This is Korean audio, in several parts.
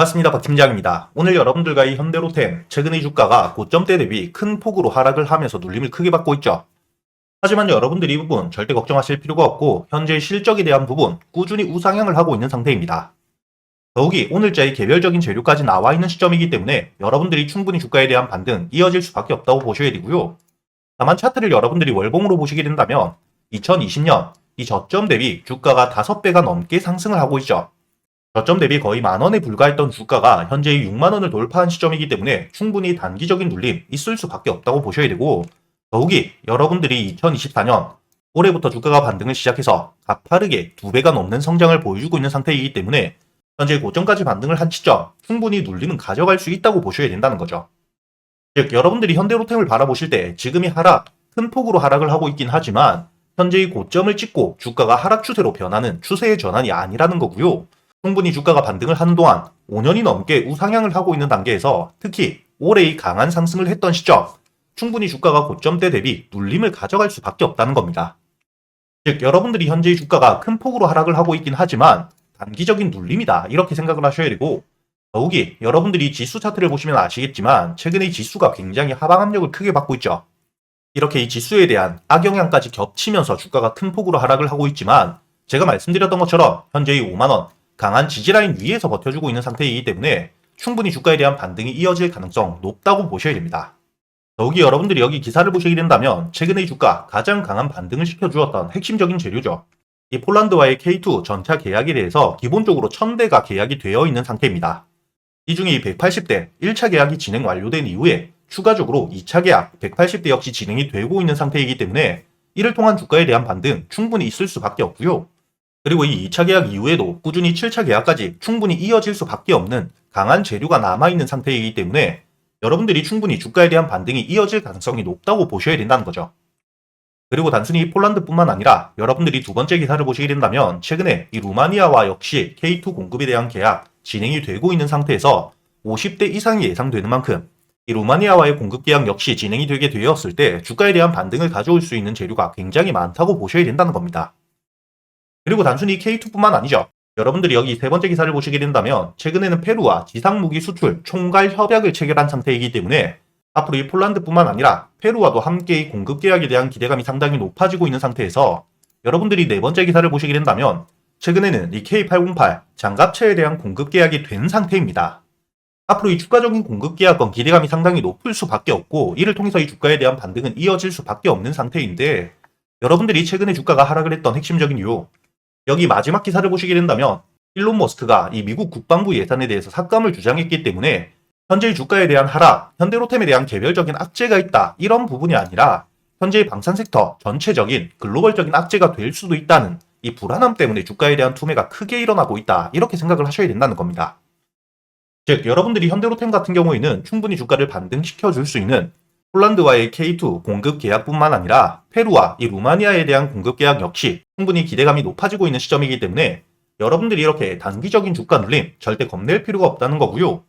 반갑습니다. 박 팀장입니다. 오늘 여러분들과 이 현대로템, 최근의 주가가 고점대 대비 큰 폭으로 하락을 하면서 눌림을 크게 받고 있죠. 하지만 여러분들이 이 부분 절대 걱정하실 필요가 없고 현재의 실적에 대한 부분 꾸준히 우상향을 하고 있는 상태입니다. 더욱이 오늘자의 개별적인 재료까지 나와 있는 시점이기 때문에 여러분들이 충분히 주가에 대한 반등 이어질 수밖에 없다고 보셔야 되고요. 다만 차트를 여러분들이 월봉으로 보시게 된다면 2020년 이 저점 대비 주가가 5배가 넘게 상승을 하고 있죠. 저점 대비 거의 만원에 불과했던 주가가 현재의 6만원을 돌파한 시점이기 때문에 충분히 단기적인 눌림 있을 수밖에 없다고 보셔야 되고, 더욱이 여러분들이 2024년 올해부터 주가가 반등을 시작해서 가파르게 2배가 넘는 성장을 보여주고 있는 상태이기 때문에 현재 고점까지 반등을 한 시점 충분히 눌림은 가져갈 수 있다고 보셔야 된다는 거죠. 즉 여러분들이 현대로템을 바라보실 때 지금이 큰 폭으로 하락을 하고 있긴 하지만 현재의 고점을 찍고 주가가 하락 추세로 변하는 추세의 전환이 아니라는 거고요. 충분히 주가가 반등을 하는 동안 5년이 넘게 우상향을 하고 있는 단계에서 특히 올해의 강한 상승을 했던 시점 충분히 주가가 고점대 대비 눌림을 가져갈 수밖에 없다는 겁니다. 즉 여러분들이 현재의 주가가 큰 폭으로 하락을 하고 있긴 하지만 단기적인 눌림이다 이렇게 생각을 하셔야 되고, 더욱이 여러분들이 지수 차트를 보시면 아시겠지만 최근의 지수가 굉장히 하방 압력을 크게 받고 있죠. 이렇게 이 지수에 대한 악영향까지 겹치면서 주가가 큰 폭으로 하락을 하고 있지만 제가 말씀드렸던 것처럼 현재의 5만원 강한 지지라인 위에서 버텨주고 있는 상태이기 때문에 충분히 주가에 대한 반등이 이어질 가능성 높다고 보셔야 됩니다. 더욱이 여러분들이 여기 기사를 보시게 된다면 최근의 주가 가장 강한 반등을 시켜주었던 핵심적인 재료죠. 이 폴란드와의 K2 전차 계약에 대해서 기본적으로 1000대가 계약이 되어 있는 상태입니다. 이 중에 180대 1차 계약이 진행 완료된 이후에 추가적으로 2차 계약 180대 역시 진행이 되고 있는 상태이기 때문에 이를 통한 주가에 대한 반등 충분히 있을 수밖에 없고요. 그리고 이 2차 계약 이후에도 꾸준히 7차 계약까지 충분히 이어질 수밖에 없는 강한 재료가 남아있는 상태이기 때문에 여러분들이 충분히 주가에 대한 반등이 이어질 가능성이 높다고 보셔야 된다는 거죠. 그리고 단순히 폴란드뿐만 아니라 여러분들이 두 번째 기사를 보시게 된다면 최근에 이 루마니아와 역시 K2 공급에 대한 계약 진행이 되고 있는 상태에서 50대 이상이 예상되는 만큼 이 루마니아와의 공급 계약 역시 진행이 되게 되었을 때 주가에 대한 반등을 가져올 수 있는 재료가 굉장히 많다고 보셔야 된다는 겁니다. 그리고 단순히 K2뿐만 아니죠. 여러분들이 여기 세 번째 기사를 보시게 된다면 최근에는 페루와 지상무기 수출 총괄 협약을 체결한 상태이기 때문에 앞으로 이 폴란드뿐만 아니라 페루와도 함께 이 공급 계약에 대한 기대감이 상당히 높아지고 있는 상태에서 여러분들이 네 번째 기사를 보시게 된다면 최근에는 이 K808 장갑차에 대한 공급 계약이 된 상태입니다. 앞으로 이 추가적인 공급 계약건 기대감이 상당히 높을 수밖에 없고 이를 통해서 이 주가에 대한 반등은 이어질 수밖에 없는 상태인데, 여러분들이 최근에 주가가 하락을 했던 핵심적인 이유, 여기 마지막 기사를 보시게 된다면 일론 머스크가 이 미국 국방부 예산에 대해서 삭감을 주장했기 때문에 현재의 주가에 대한 하락, 현대로템에 대한 개별적인 악재가 있다 이런 부분이 아니라 현재의 방산 섹터 전체적인 글로벌적인 악재가 될 수도 있다는 이 불안함 때문에 주가에 대한 투매가 크게 일어나고 있다 이렇게 생각을 하셔야 된다는 겁니다. 즉 여러분들이 현대로템 같은 경우에는 충분히 주가를 반등시켜 줄 수 있는 폴란드와의 K2 공급 계약뿐만 아니라 페루와 이 루마니아에 대한 공급 계약 역시 충분히 기대감이 높아지고 있는 시점이기 때문에 여러분들이 이렇게 단기적인 주가 눌림 절대 겁낼 필요가 없다는 거고요.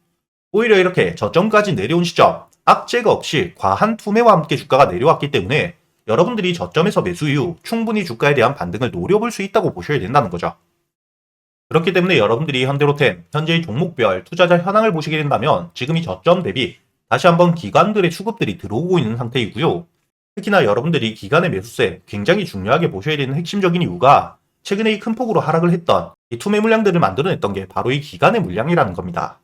오히려 이렇게 저점까지 내려온 시점 악재가 없이 과한 투매와 함께 주가가 내려왔기 때문에 여러분들이 저점에서 매수 이후 충분히 주가에 대한 반등을 노려볼 수 있다고 보셔야 된다는 거죠. 그렇기 때문에 여러분들이 현대로템 현재의 종목별 투자자 현황을 보시게 된다면 지금이 저점 대비 다시 한번 기관들의 수급들이 들어오고 있는 상태이고요. 특히나 여러분들이 기관의 매수세 굉장히 중요하게 보셔야 되는 핵심적인 이유가 최근에 이 큰 폭으로 하락을 했던 이 투매 물량들을 만들어냈던 게 바로 이 기관의 물량이라는 겁니다.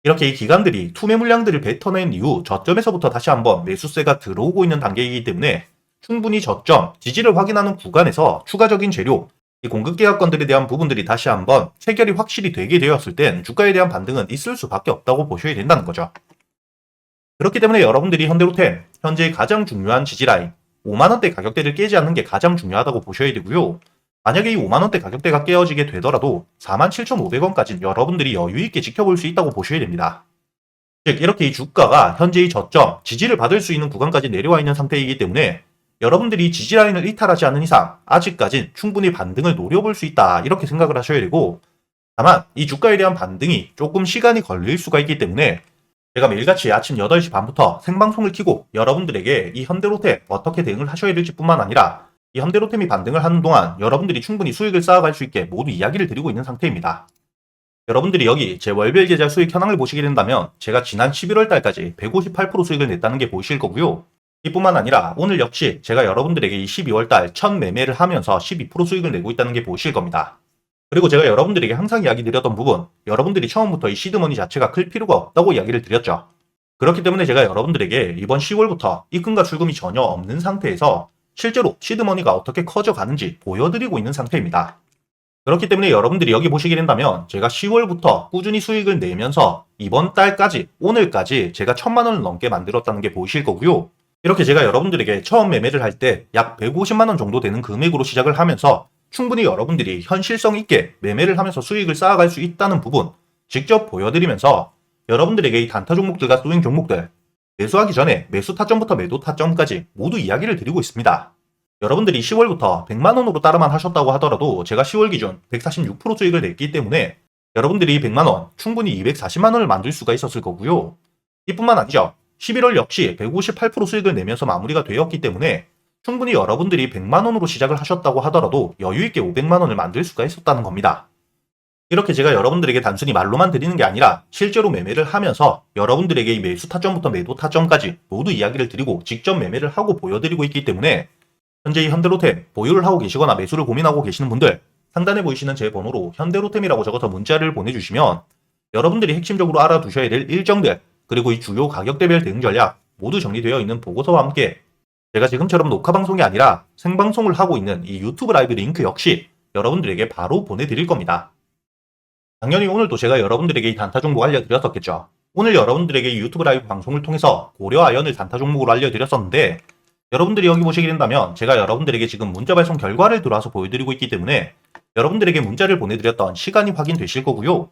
이렇게 이 기관들이 투매 물량들을 뱉어낸 이후 저점에서부터 다시 한번 매수세가 들어오고 있는 단계이기 때문에 충분히 저점, 지지를 확인하는 구간에서 추가적인 재료, 이 공급 계약건들에 대한 부분들이 다시 한번 체결이 확실히 되게 되었을 땐 주가에 대한 반등은 있을 수밖에 없다고 보셔야 된다는 거죠. 그렇기 때문에 여러분들이 현대로템 현재 가장 중요한 지지라인 5만원대 가격대를 깨지 않는 게 가장 중요하다고 보셔야 되고요. 만약에 이 5만원대 가격대가 깨어지게 되더라도 47,500원까지는 여러분들이 여유있게 지켜볼 수 있다고 보셔야 됩니다. 즉 이렇게 이 주가가 현재의 저점, 지지를 받을 수 있는 구간까지 내려와 있는 상태이기 때문에 여러분들이 지지라인을 이탈하지 않는 이상 아직까진 충분히 반등을 노려볼 수 있다 이렇게 생각을 하셔야 되고, 다만 이 주가에 대한 반등이 조금 시간이 걸릴 수가 있기 때문에 제가 매일같이 아침 8시 반부터 생방송을 켜고 여러분들에게 이 현대로템 어떻게 대응을 하셔야 될지 뿐만 아니라 이 현대로템이 반등을 하는 동안 여러분들이 충분히 수익을 쌓아갈 수 있게 모두 이야기를 드리고 있는 상태입니다. 여러분들이 여기 제 월별 계좌 수익 현황을 보시게 된다면 제가 지난 11월 달까지 158% 수익을 냈다는 게 보이실 거고요. 이뿐만 아니라 오늘 역시 제가 여러분들에게 이 12월 달 첫 매매를 하면서 12% 수익을 내고 있다는 게 보이실 겁니다. 그리고 제가 여러분들에게 항상 이야기 드렸던 부분, 여러분들이 처음부터 이 시드머니 자체가 클 필요가 없다고 이야기를 드렸죠. 그렇기 때문에 제가 여러분들에게 이번 10월부터 입금과 출금이 전혀 없는 상태에서 실제로 시드머니가 어떻게 커져가는지 보여드리고 있는 상태입니다. 그렇기 때문에 여러분들이 여기 보시게 된다면 제가 10월부터 꾸준히 수익을 내면서 이번 달까지 오늘까지 제가 1000만 원을 넘게 만들었다는 게 보이실 거고요. 이렇게 제가 여러분들에게 처음 매매를 할 때 약 150만 원 정도 되는 금액으로 시작을 하면서 충분히 여러분들이 현실성 있게 매매를 하면서 수익을 쌓아갈 수 있다는 부분 직접 보여드리면서 여러분들에게 이 단타 종목들과 스윙 종목들 매수하기 전에 매수 타점부터 매도 타점까지 모두 이야기를 드리고 있습니다. 여러분들이 10월부터 100만 원으로 따라만 하셨다고 하더라도 제가 10월 기준 146% 수익을 냈기 때문에 여러분들이 100만 원 충분히 240만 원을 만들 수가 있었을 거고요. 이뿐만 아니죠. 11월 역시 158% 수익을 내면서 마무리가 되었기 때문에 충분히 여러분들이 100만 원으로 시작을 하셨다고 하더라도 여유있게 500만 원을 만들 수가 있었다는 겁니다. 이렇게 제가 여러분들에게 단순히 말로만 드리는 게 아니라 실제로 매매를 하면서 여러분들에게 이 매수 타점부터 매도 타점까지 모두 이야기를 드리고 직접 매매를 하고 보여드리고 있기 때문에 현재 이 현대로템 보유를 하고 계시거나 매수를 고민하고 계시는 분들 상단에 보이시는 제 번호로 현대로템이라고 적어서 문자를 보내주시면 여러분들이 핵심적으로 알아두셔야 될 일정들 그리고 이 주요 가격대별 대응 전략 모두 정리되어 있는 보고서와 함께 제가 지금처럼 녹화 방송이 아니라 생방송을 하고 있는 이 유튜브 라이브 링크 역시 여러분들에게 바로 보내드릴 겁니다. 당연히 오늘도 제가 여러분들에게 이 단타 종목 알려드렸었겠죠. 오늘 여러분들에게 이 유튜브 라이브 방송을 통해서 고려아연을 단타 종목으로 알려드렸었는데 여러분들이 여기 보시게 된다면 제가 여러분들에게 지금 문자 발송 결과를 들어와서 보여드리고 있기 때문에 여러분들에게 문자를 보내드렸던 시간이 확인되실 거고요.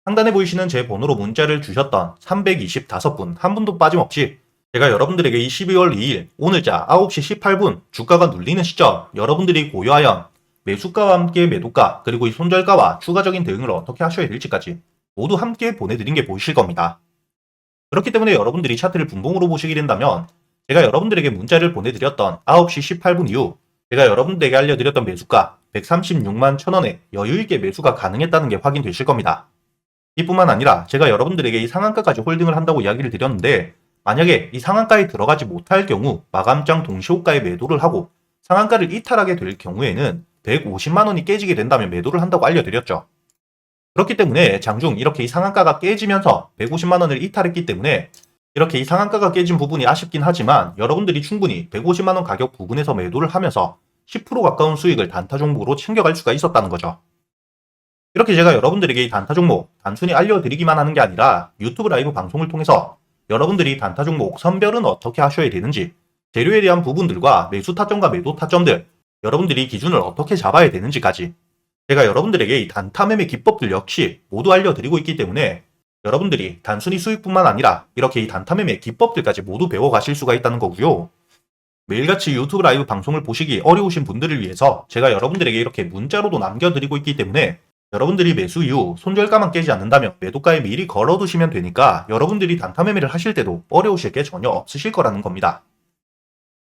상단에 보이시는 제 번호로 문자를 주셨던 325분 한 분도 빠짐없이 제가 여러분들에게 이 12월 2일 오늘자 9시 18분 주가가 눌리는 시점 여러분들이 고려아연 매수가와 함께 매도가 그리고 이 손절가와 추가적인 대응을 어떻게 하셔야 될지까지 모두 함께 보내드린 게 보이실 겁니다. 그렇기 때문에 여러분들이 차트를 분봉으로 보시게 된다면 제가 여러분들에게 문자를 보내드렸던 9시 18분 이후 제가 여러분들에게 알려드렸던 매수가 136만 1000원에 여유있게 매수가 가능했다는 게 확인되실 겁니다. 이뿐만 아니라 제가 여러분들에게 이 상한가까지 홀딩을 한다고 이야기를 드렸는데 만약에 이 상한가에 들어가지 못할 경우 마감장 동시호가에 매도를 하고 상한가를 이탈하게 될 경우에는 150만 원이 깨지게 된다면 매도를 한다고 알려드렸죠. 그렇기 때문에 장중 이렇게 이 상한가가 깨지면서 150만 원을 이탈했기 때문에 이렇게 이 상한가가 깨진 부분이 아쉽긴 하지만 여러분들이 충분히 150만 원 가격 부분에서 매도를 하면서 10% 가까운 수익을 단타 종목으로 챙겨갈 수가 있었다는 거죠. 이렇게 제가 여러분들에게 이 단타 종목 단순히 알려드리기만 하는 게 아니라 유튜브 라이브 방송을 통해서 여러분들이 단타 종목 선별은 어떻게 하셔야 되는지 재료에 대한 부분들과 매수 타점과 매도 타점들 여러분들이 기준을 어떻게 잡아야 되는지까지 제가 여러분들에게 이 단타 매매 기법들 역시 모두 알려드리고 있기 때문에 여러분들이 단순히 수익뿐만 아니라 이렇게 이 단타 매매 기법들까지 모두 배워가실 수가 있다는 거고요. 매일같이 유튜브 라이브 방송을 보시기 어려우신 분들을 위해서 제가 여러분들에게 이렇게 문자로도 남겨드리고 있기 때문에 여러분들이 매수 이후 손절가만 깨지 않는다면 매도가에 미리 걸어두시면 되니까 여러분들이 단타 매매를 하실 때도 어려우실 게 전혀 없으실 거라는 겁니다.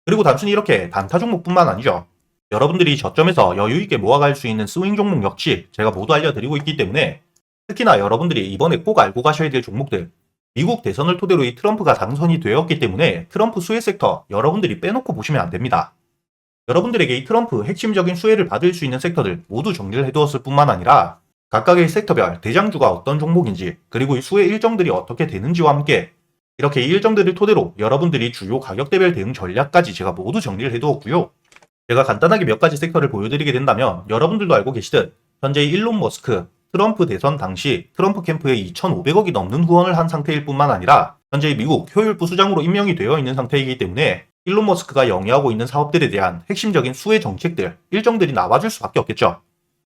그리고 단순히 이렇게 단타 종목뿐만 아니죠. 여러분들이 저점에서 여유있게 모아갈 수 있는 스윙 종목 역시 제가 모두 알려드리고 있기 때문에 특히나 여러분들이 이번에 꼭 알고 가셔야 될 종목들 미국 대선을 토대로 이 트럼프가 당선이 되었기 때문에 트럼프 수혜 섹터 여러분들이 빼놓고 보시면 안 됩니다. 여러분들에게 이 트럼프 핵심적인 수혜를 받을 수 있는 섹터들 모두 정리를 해두었을 뿐만 아니라 각각의 섹터별 대장주가 어떤 종목인지 그리고 이 수혜 일정들이 어떻게 되는지와 함께 이렇게 이 일정들을 토대로 여러분들이 주요 가격대별 대응 전략까지 제가 모두 정리를 해두었고요. 제가 간단하게 몇 가지 섹터를 보여드리게 된다면 여러분들도 알고 계시듯 현재 일론 머스크 트럼프 대선 당시 트럼프 캠프에 2,500억이 넘는 후원을 한 상태일 뿐만 아니라 현재 미국 효율부 수장으로 임명이 되어 있는 상태이기 때문에 일론 머스크가 영위하고 있는 사업들에 대한 핵심적인 수혜 정책들, 일정들이 나와줄 수밖에 없겠죠.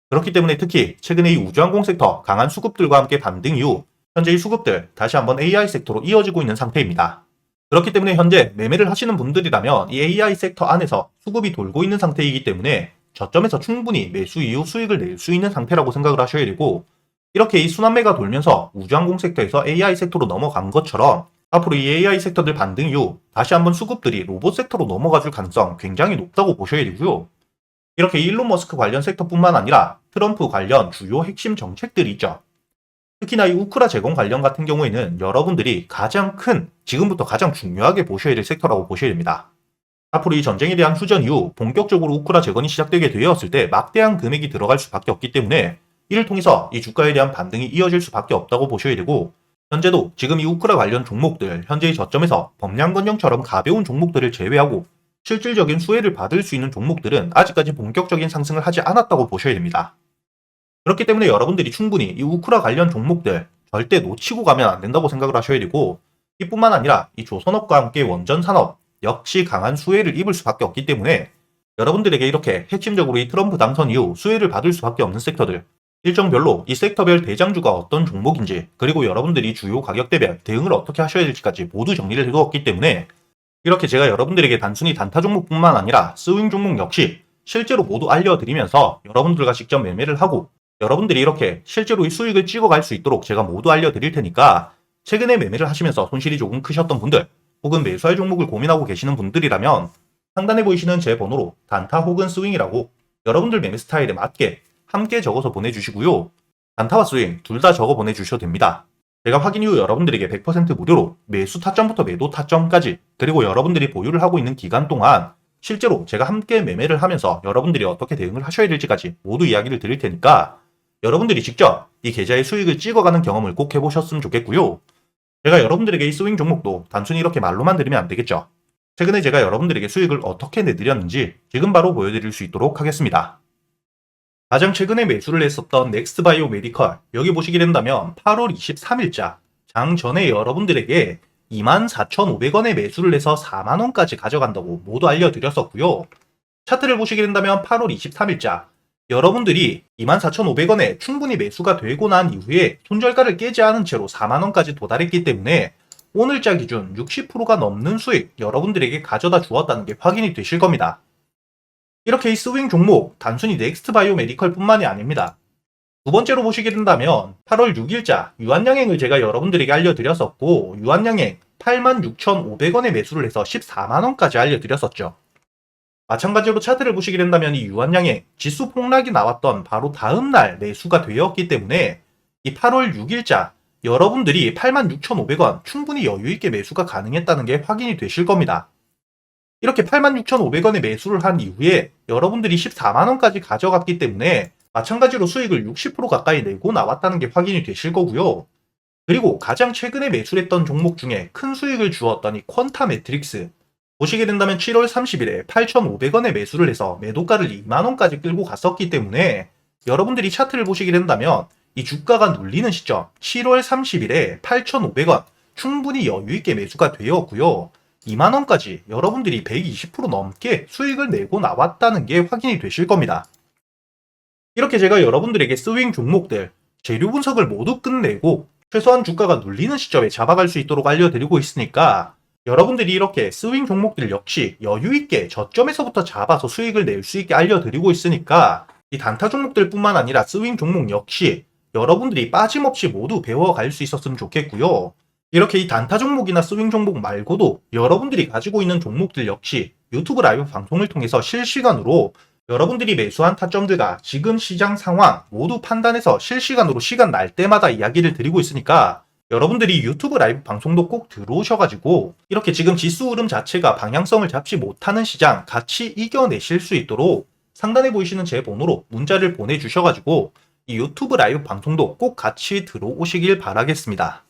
그렇기 때문에 특히 최근에 이 우주항공 섹터 강한 수급들과 함께 반등 이후 현재 이 수급들 다시 한번 AI 섹터로 이어지고 있는 상태입니다. 그렇기 때문에 현재 매매를 하시는 분들이라면 이 AI 섹터 안에서 수급이 돌고 있는 상태이기 때문에 저점에서 충분히 매수 이후 수익을 낼 수 있는 상태라고 생각을 하셔야 되고 이렇게 이 순환매가 돌면서 우주항공 섹터에서 AI 섹터로 넘어간 것처럼 앞으로 이 AI 섹터들 반등 이후 다시 한번 수급들이 로봇 섹터로 넘어가 줄 가능성 굉장히 높다고 보셔야 되고요. 이렇게 일론 머스크 관련 섹터뿐만 아니라 트럼프 관련 주요 핵심 정책들이 있죠. 특히나 이 우크라 제공 관련 같은 경우에는 여러분들이 지금부터 가장 중요하게 보셔야 될 섹터라고 보셔야 됩니다. 앞으로 이 전쟁에 대한 휴전 이후 본격적으로 우크라 재건이 시작되게 되었을 때 막대한 금액이 들어갈 수밖에 없기 때문에 이를 통해서 이 주가에 대한 반등이 이어질 수밖에 없다고 보셔야 되고, 현재도 지금 이 우크라 관련 종목들 현재의 저점에서 범량건영처럼 가벼운 종목들을 제외하고 실질적인 수혜를 받을 수 있는 종목들은 아직까지 본격적인 상승을 하지 않았다고 보셔야 됩니다. 그렇기 때문에 여러분들이 충분히 이 우크라 관련 종목들 절대 놓치고 가면 안 된다고 생각을 하셔야 되고, 이뿐만 아니라 이 조선업과 함께 원전산업 역시 강한 수혜를 입을 수밖에 없기 때문에 여러분들에게 이렇게 핵심적으로 이 트럼프 당선 이후 수혜를 받을 수밖에 없는 섹터들, 일정별로 이 섹터별 대장주가 어떤 종목인지, 그리고 여러분들이 주요 가격대별 대응을 어떻게 하셔야 될지까지 모두 정리를 해두었기 때문에 이렇게 제가 여러분들에게 단순히 단타 종목뿐만 아니라 스윙 종목 역시 실제로 모두 알려드리면서 여러분들과 직접 매매를 하고 여러분들이 이렇게 실제로 이 수익을 찍어갈 수 있도록 제가 모두 알려드릴 테니까, 최근에 매매를 하시면서 손실이 조금 크셨던 분들 혹은 매수할 종목을 고민하고 계시는 분들이라면 상단에 보이시는 제 번호로 단타 혹은 스윙이라고 여러분들 매매 스타일에 맞게 함께 적어서 보내주시고요. 단타와 스윙 둘 다 적어 보내주셔도 됩니다. 제가 확인 이후 여러분들에게 100% 무료로 매수 타점부터 매도 타점까지, 그리고 여러분들이 보유를 하고 있는 기간 동안 실제로 제가 함께 매매를 하면서 여러분들이 어떻게 대응을 하셔야 될지까지 모두 이야기를 드릴 테니까 여러분들이 직접 이 계좌의 수익을 찍어가는 경험을 꼭 해보셨으면 좋겠고요. 제가 여러분들에게 이 스윙 종목도 단순히 이렇게 말로만 드리면 안 되겠죠. 최근에 제가 여러분들에게 수익을 어떻게 내드렸는지 지금 바로 보여드릴 수 있도록 하겠습니다. 가장 최근에 매수를 했었던 넥스트바이오 메디컬, 여기 보시게 된다면 8월 23일자 장 전에 여러분들에게 24,500원에 매수를 해서 4만원까지 가져간다고 모두 알려드렸었고요. 차트를 보시게 된다면 8월 23일자 여러분들이 24,500원에 충분히 매수가 되고 난 이후에 손절가를 깨지 않은 채로 4만원까지 도달했기 때문에 오늘자 기준 60%가 넘는 수익 여러분들에게 가져다 주었다는 게 확인이 되실 겁니다. 이렇게 이 스윙 종목 단순히 넥스트바이오 메디컬 뿐만이 아닙니다. 두 번째로 보시게 된다면 8월 6일자 유한양행을 제가 여러분들에게 알려드렸었고, 유한양행 86,500원에 매수를 해서 14만원까지 알려드렸었죠. 마찬가지로 차트를 보시게 된다면 이 유한양행 지수 폭락이 나왔던 바로 다음날 매수가 되었기 때문에 이 8월 6일자 여러분들이 86,500원 충분히 여유있게 매수가 가능했다는 게 확인이 되실 겁니다. 이렇게 86,500원에 매수를 한 이후에 여러분들이 14만원까지 가져갔기 때문에 마찬가지로 수익을 60% 가까이 내고 나왔다는 게 확인이 되실 거고요. 그리고 가장 최근에 매수했던 종목 중에 큰 수익을 주었던 이 퀀타 매트릭스, 보시게 된다면 7월 30일에 8,500원에 매수를 해서 매도가를 2만원까지 끌고 갔었기 때문에 여러분들이 차트를 보시게 된다면 이 주가가 눌리는 시점 7월 30일에 8,500원 충분히 여유있게 매수가 되었고요. 2만원까지 여러분들이 120% 넘게 수익을 내고 나왔다는 게 확인이 되실 겁니다. 이렇게 제가 여러분들에게 스윙 종목들 재료 분석을 모두 끝내고 최소한 주가가 눌리는 시점에 잡아갈 수 있도록 알려드리고 있으니까, 여러분들이 이렇게 스윙 종목들 역시 여유있게 저점에서부터 잡아서 수익을 낼 수 있게 알려드리고 있으니까 이 단타 종목들 뿐만 아니라 스윙 종목 역시 여러분들이 빠짐없이 모두 배워갈 수 있었으면 좋겠고요. 이렇게 이 단타 종목이나 스윙 종목 말고도 여러분들이 가지고 있는 종목들 역시 유튜브 라이브 방송을 통해서 실시간으로 여러분들이 매수한 타점들과 지금 시장 상황 모두 판단해서 실시간으로 시간 날 때마다 이야기를 드리고 있으니까 여러분들이 유튜브 라이브 방송도 꼭 들어오셔가지고 이렇게 지금 지수 흐름 자체가 방향성을 잡지 못하는 시장 같이 이겨내실 수 있도록 상단에 보이시는 제 번호로 문자를 보내주셔가지고 이 유튜브 라이브 방송도 꼭 같이 들어오시길 바라겠습니다.